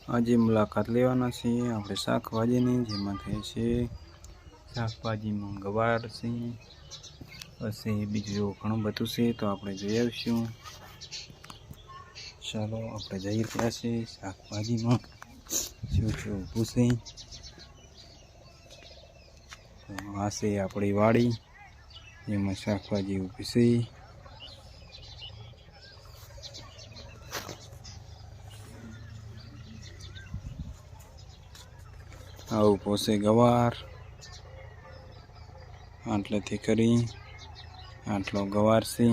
આજે મુલાકાત લેવાના છીએ આપણે શાકભાજીની, જેમાં થાય છે શાકભાજીમાં ગવાર છે, પછી બીજું ઘણું બધું છે, તો આપણે જોઈ આવીશું. ચાલો આપણે જઈએ ત્યાં છે શાકભાજીમાં શું શું ઊભું છે. તો આ છે આપણી વાડી, જેમાં શાકભાજી ઊભી છે. આ ઊભો છે ગવાર, આટલેથી કરી આટલો ગવાર છે,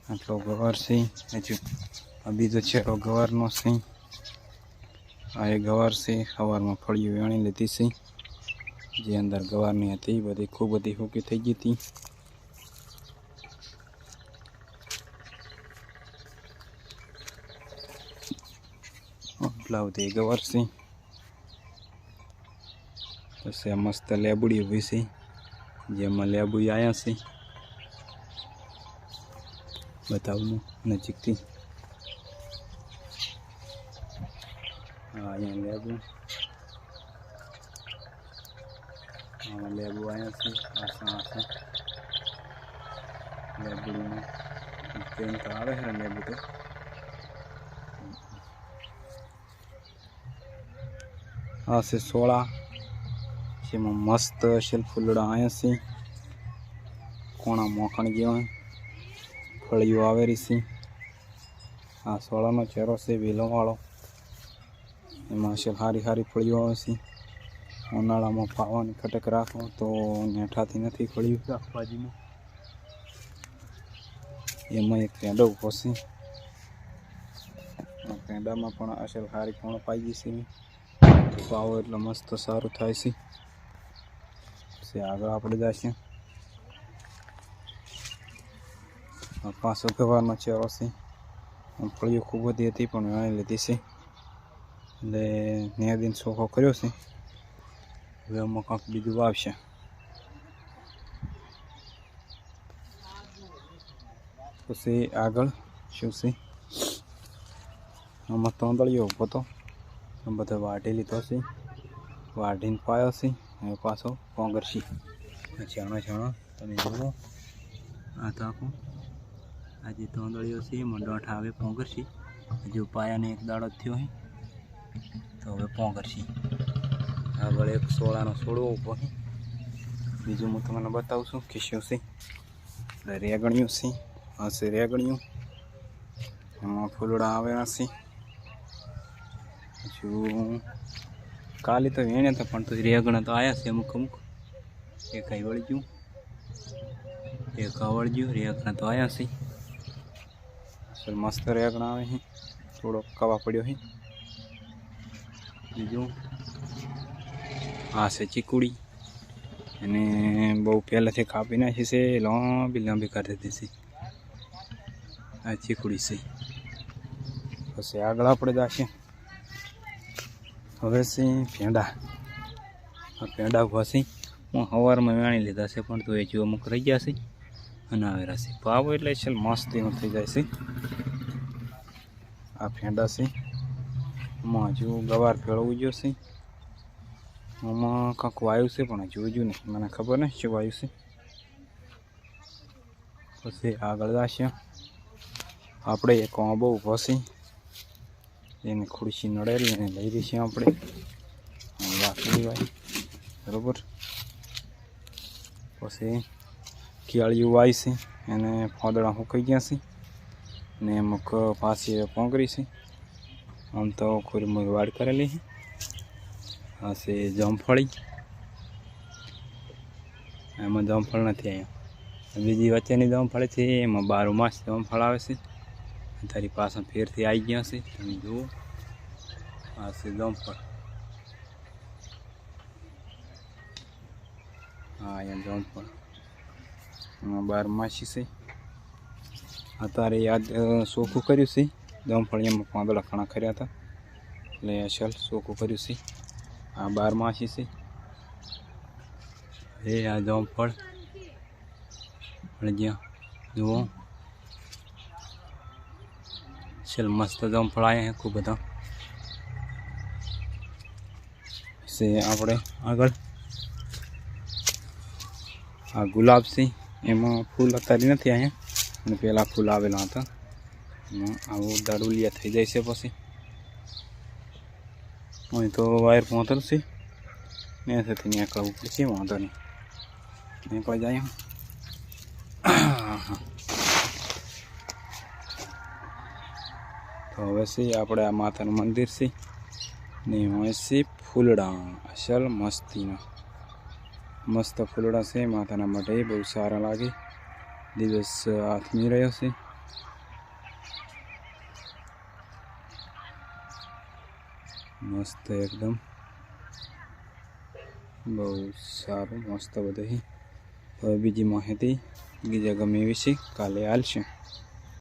આટલો ગવાર છે. હજુ આ બીજો છેડો ગવારનો છે. આ એ ગવાર છે, સવારમાં ફળિયું વેણી લીધી છે, જે અંદર ગવારની હતી બધી ખૂબ બધી સૂકી થઈ ગઈ હતી. બધી ગવાર છે. પછી આ મસ્ત લેબુડી ઊભી છે, જેમાં લેબુડી આવ્યા છે. બતાવું નજીકથી. હા, અહીંયા લેબુ, આમાં લેબુ આવ્યા છે. આસા લેબુડીમાં ટ્રેન તો આવે છે લેબુ તો. આ છે સોળા, જેમાં મસ્ત અસલ ફૂલડા આવ્યા છે. કોણા મોખણ જેવા ફળીઓ આવેલી છે. આ સોળાનો ચહેરો છે વેલોવાળો, એમાં અસલ સારી સારી ફળીઓ આવે છે. ઉનાળામાં પાવાની ખટક રાખો તો નેઠાથી નથી ફળ્યું શાકભાજીમાં. એમાં એક પેંડો ઊભો છે. આ પેંડામાં પણ અસલ સારી પણ પાઈ ગઈ છે. પાવો એટલે મસ્ત સારું થાય છે. પછી આગળ આપણે જઈશું. પાછો ગવારનો ચહેરો છે. ફળીઓ ખૂબ બધી હતી પણ વેણી લીધી છે, એટલે નેદીને ચોખ્ખો કર્યો છે. હવે આમાં કાંક બીજું વાવશે. પછી આગળ શું છે, આમાં તોંદળીઓ ઊભો હતો, બધો વાઢી લીધો છે. વાઢીને પાયો છે. હવે પાછો પોંગરશી છાણો છાણો તમે જુઓ. આ તો આખું આજે તોંદળીઓ છે, એમાં દોઢ આવે પોંગરશી. હજુ પાયાને એક દાડો થયો હોય તો હવે પોંગરશી. આગળ એક સોળાનો છોડવો ઊભો છે. બીજું હું તમને બતાવું છું કે શું છે. રેગણિયું છે. આ છે રેગણિયું, એમાં ફૂલડા આવેલા છે. હજુ કાલે તો વેણ્યા હતા પણ તો રેગણા તો આવ્યા છે અમુક અમુક. એક અહીં વળી ગયું, એક આવડ ગયું. રેગણા તો આવ્યા છે. અસલ મસ્ત રેગણા આવે છે. થોડો કવા પડ્યો છે. બીજું આ છે ચીકુડી, એને બહુ પહેલાંથી કાપી નાખી છે, લાંબી લાંબી કરી દીધી છે. આ ચીકુડી છે. પછી આગળ આપણે જઈશું. હવે છે ભેંડા. આ ભેંડા ઊભા છે. હું સવારમાં વેણી લીધા છે પણ તો એ જો અમુક રહી ગયા છે અને આવેલા છે. પાવો એટલે ચાલ મસ્ત એમાં થઈ જાય છે. આ ભેંડા છે. આમાં હજુ ગવાર ભેળવું ગયો છે. આમાં કાંક વાયુ છે પણ જોયું નહીં, મને ખબર નહીં શું વાયુ છે. પછી આગળ જશે. આપણે એક આંબો ઊભો છે, એને ખુરશી નડેલી અને લઈ રહીશું આપણે. રાખી વાય બરાબર. પછી કેળિયું વાય છે, એને ફોદડા સુકાઈ ગયા છે ને અમુક પાછી પોંગરી છે. આમ તો ખુરમુર વાડ કરેલી છે. આ છે જામફળી, એમાં જામફળ નથી આવ્યા. બીજી વચ્ચેની જામફળી છે, એમાં 12 માસ જામફળ આવે છે. તારી પાછળ ફેરથી આવી ગયા છે, તમે જુઓ. આ છે જામફળ. હા, અહીંયા જામફળ, એમાં 12 માસી છે. અત્યારે યાદ ચોખ્ખું કર્યું છે. જામફળ એમાં પાંદડા ઘણા ખર્યા હતા, એટલે અસલ ચોખ્ખું કર્યું છે. આ 12 માસી છે. એ આ જામફળ જ્યાં જુઓ. चल मस्त जामफळ आया हैं खूब बधा से આપણે આગળ આ ગુલાબ છે એમાં ફૂલ અત્યારે નથી અહીંયા અને પહેલાં ફૂલ આવેલા હતા આવું દાડુલિયા થઈ જાય છે પછી અહીં તો વાયર પહોંચશે ત્યાંથી નીકળવું પડશે વાંધો નહીં નીકળી જાય તો હવે છે આપણે આ માતાનું મંદિર છે ને હોય છે ફૂલડા અસલ મસ્તીના મસ્ત ફૂલડા છે માતાના માટે બહુ સારા લાગે દિવસ આથમી રહ્યો છે મસ્ત એકદમ બહુ સારું મસ્ત બધું હવે બીજી માહિતી બીજા ગમે એવી છે કાલે હાલશે